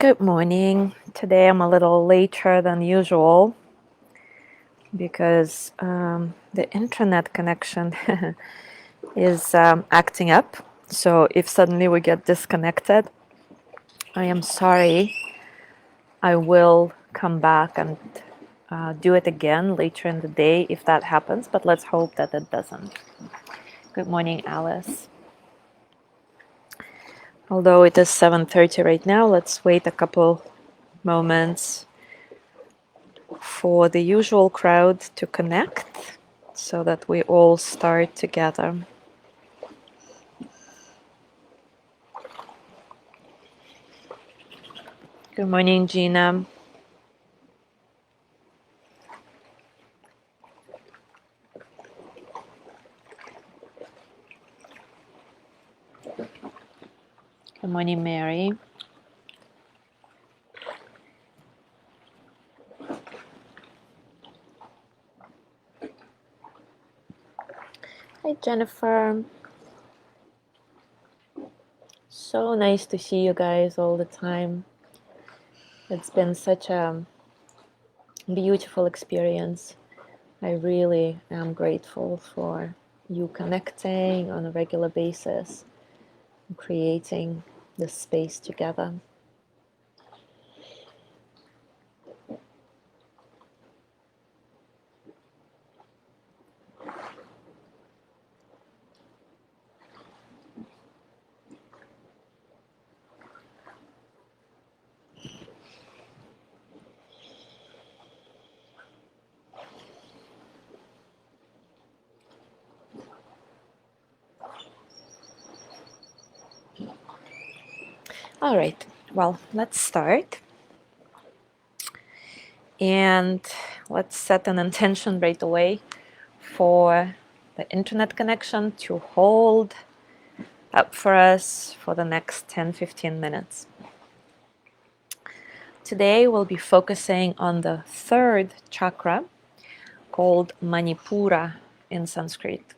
Good morning. Today I'm a little later than usual because the internet connection is acting up. So if suddenly we get disconnected, I am sorry. I will come back and do it again later in the day if that happens, but let's hope that it doesn't. Good morning, Alice. Although it is 7:30 right now, let's wait a couple moments for the usual crowd to connect so that we all start together. Good morning, Gina. Good morning, Mary. Hi, Jennifer. So nice to see you guys all the time. It's been such a beautiful experience. I really am grateful for you connecting on a regular basis and creating this space together. All right, well, let's start. And let's set an intention right away for the internet connection to hold up for us for the next 10-15 minutes. Today we'll be focusing on the third chakra called Manipura in Sanskrit.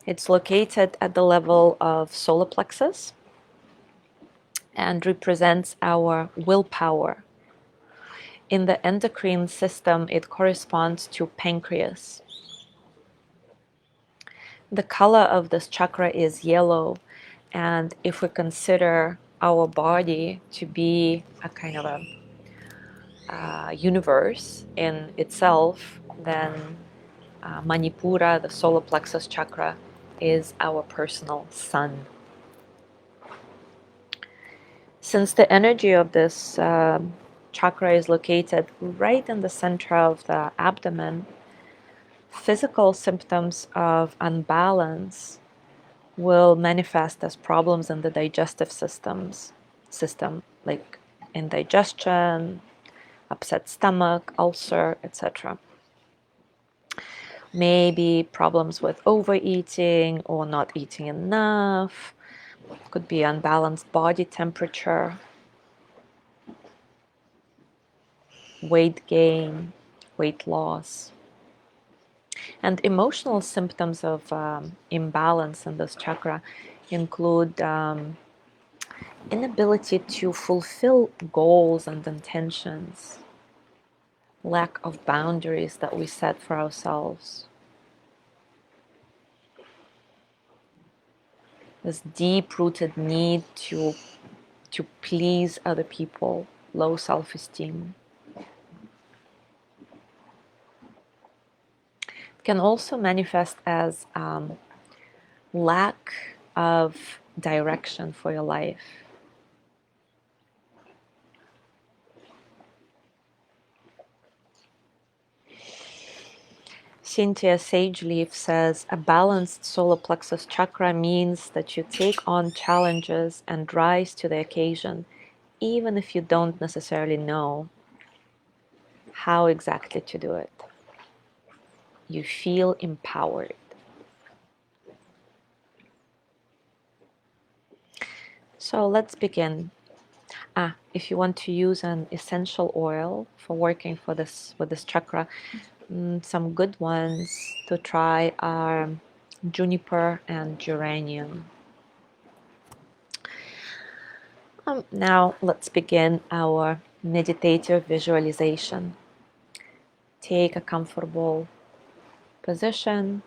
It's located at the level of solar plexus and represents our willpower. In the endocrine system, it corresponds to pancreas. The color of this chakra is yellow, and if we consider our body to be a kind of a universe in itself, then Manipura, the solar plexus chakra, is our personal sun. Since the energy of this chakra is located right in the center of the abdomen, physical symptoms of unbalance will manifest as problems in the digestive system, like indigestion, upset stomach, ulcer, etc. Maybe problems with overeating or not eating enough. Could be unbalanced body temperature, weight gain, weight loss. And emotional symptoms of imbalance in this chakra include inability to fulfill goals and intentions, lack of boundaries that we set for ourselves, this deep-rooted need to please other people, low self-esteem. It can also manifest as lack of direction for your life. Cynthia Sageleaf says, a balanced solar plexus chakra means that you take on challenges and rise to the occasion, even if you don't necessarily know how exactly to do it. You feel empowered. So let's begin. If you want to use an essential oil for working for this with this chakra, some good ones to try are juniper and geranium. Now let's begin our meditative visualization. Take a comfortable position,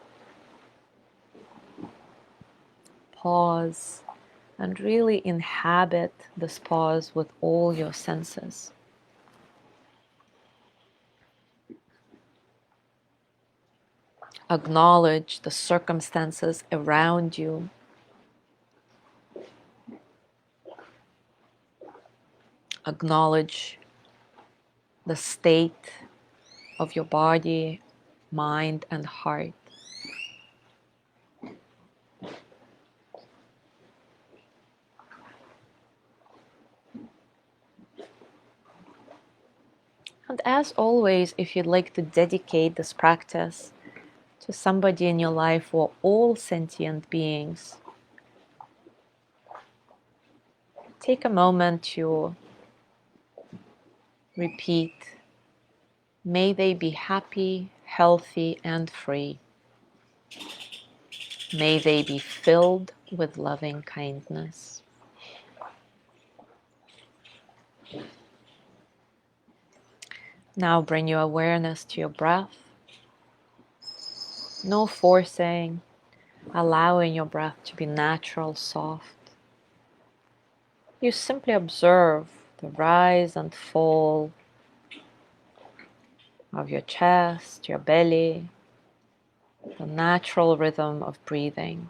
pause, and really inhabit this pause with all your senses. Acknowledge the circumstances around you. Acknowledge the state of your body, mind, and heart. And as always, if you'd like to dedicate this practice to somebody in your life or all sentient beings, take a moment to repeat, may they be happy, healthy, and free. May they be filled with loving kindness. Now bring your awareness to your breath. No forcing, allowing your breath to be natural, soft. You simply observe the rise and fall of your chest, your belly, the natural rhythm of breathing.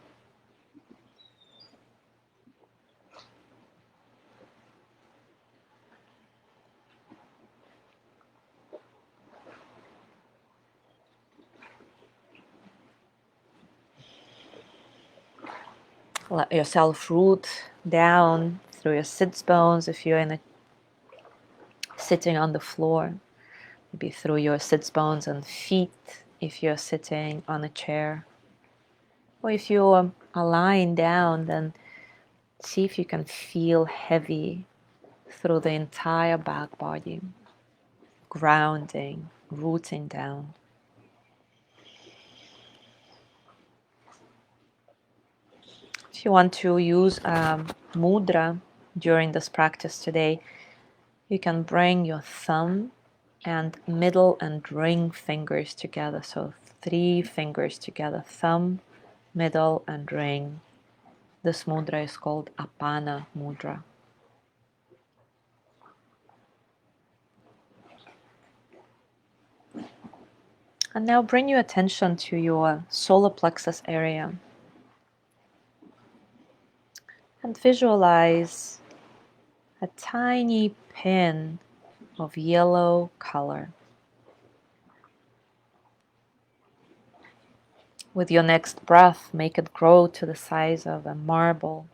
Let yourself root down through your sits bones if you're sitting on the floor. Maybe through your sits bones and feet if you're sitting on a chair. Or if you are lying down, then see if you can feel heavy through the entire back body, grounding, rooting down. If you want to use mudra during this practice today, you can bring your thumb and middle and ring fingers together. So 3 fingers together, thumb, middle, and ring. This mudra is called Apana mudra. And now bring your attention to your solar plexus area. And visualize a tiny pin of yellow color. With your next breath, make it grow to the size of a marble.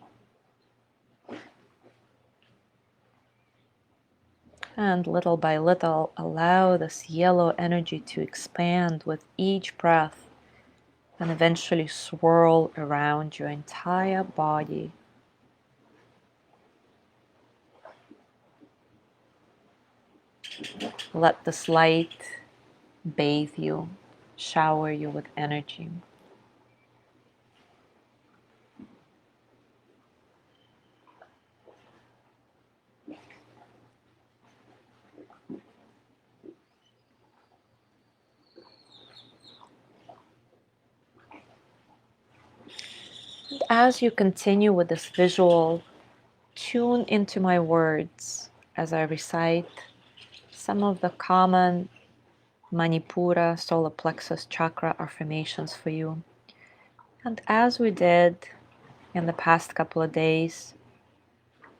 And little by little, allow this yellow energy to expand with each breath and eventually swirl around your entire body. Let this light bathe you, shower you with energy. And as you continue with this visual, tune into my words as I recite some of the common Manipura solar plexus chakra affirmations for you. And as we did in the past couple of days,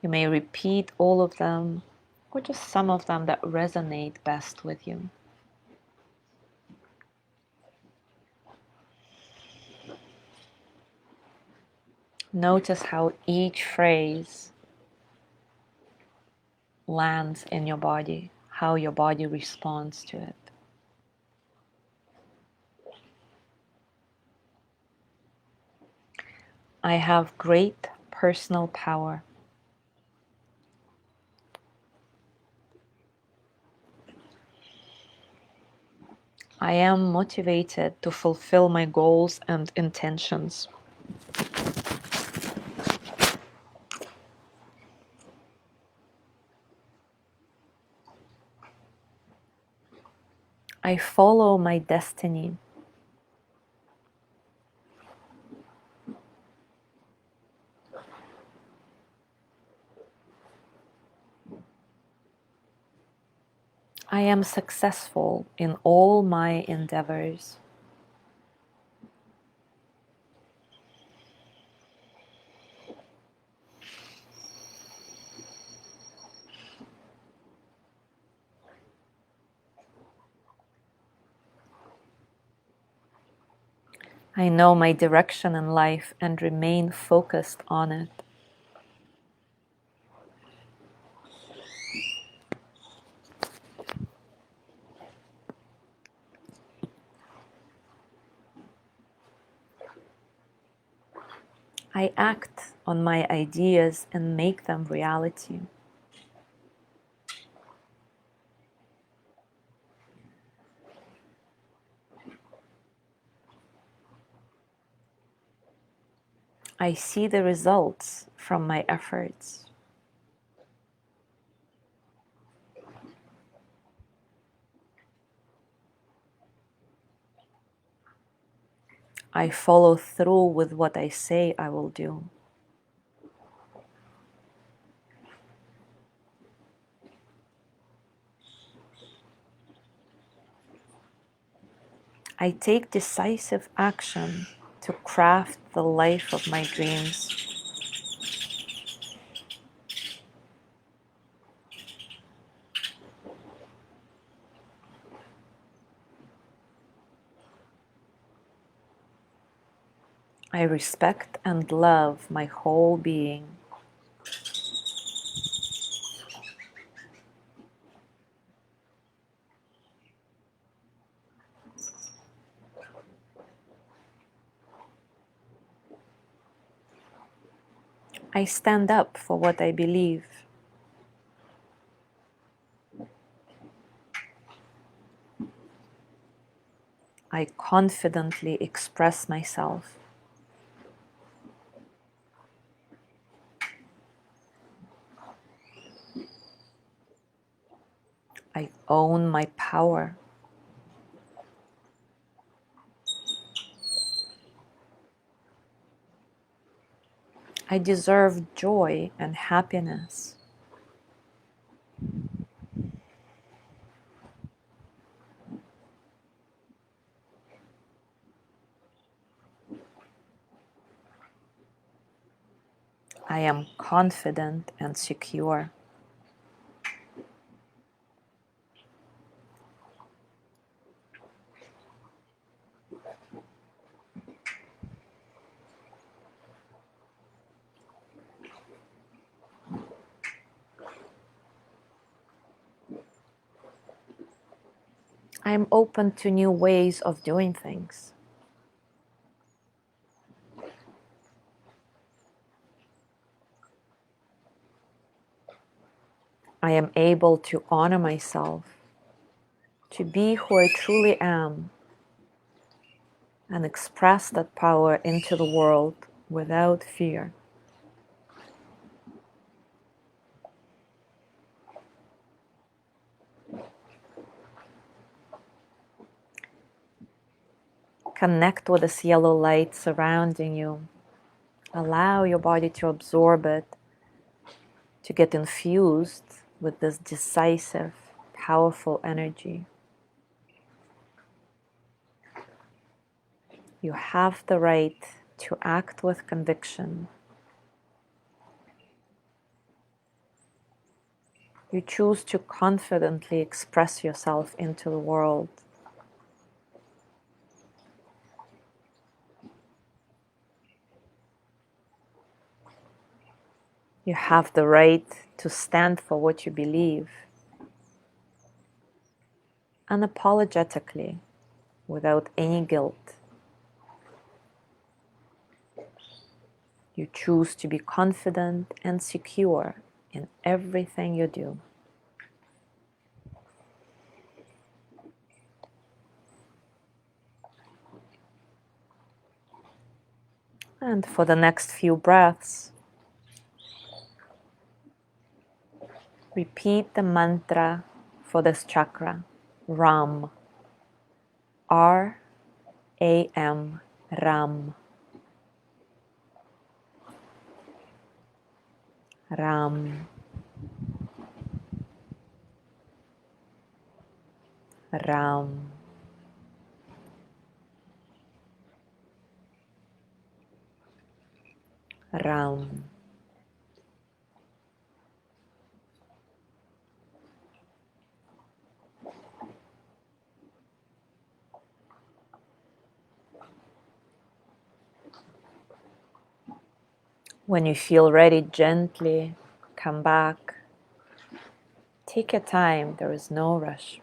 you may repeat all of them or just some of them that resonate best with you. Notice how each phrase lands in your body, how your body responds to it. I have great personal power. I am motivated to fulfill my goals and intentions. I follow my destiny. I am successful in all my endeavors. I know my direction in life and remain focused on it. I act on my ideas and make them reality. I see the results from my efforts. I follow through with what I say I will do. I take decisive action to craft the life of my dreams. I respect and love my whole being. I stand up for what I believe. I confidently express myself. I own my power. I deserve joy and happiness. I am confident and secure. I am open to new ways of doing things. I am able to honor myself, to be who I truly am, and express that power into the world without fear. Connect with this yellow light surrounding you. Allow your body to absorb it, to get infused with this decisive, powerful energy. You have the right to act with conviction. You choose to confidently express yourself into the world. You have the right to stand for what you believe, unapologetically, without any guilt. You choose to be confident and secure in everything you do. And for the next few breaths, repeat the mantra for this chakra, Ram. R-A-M, Ram, Ram, Ram. Ram. When you feel ready, gently come back. Take your time, there is no rush.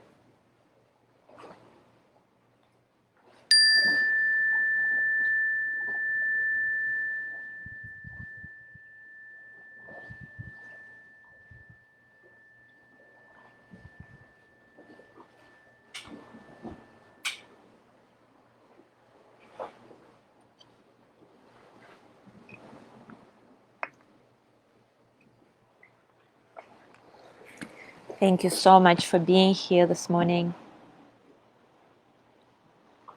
Thank you so much for being here this morning.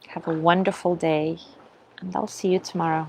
Have a wonderful day, and I'll see you tomorrow.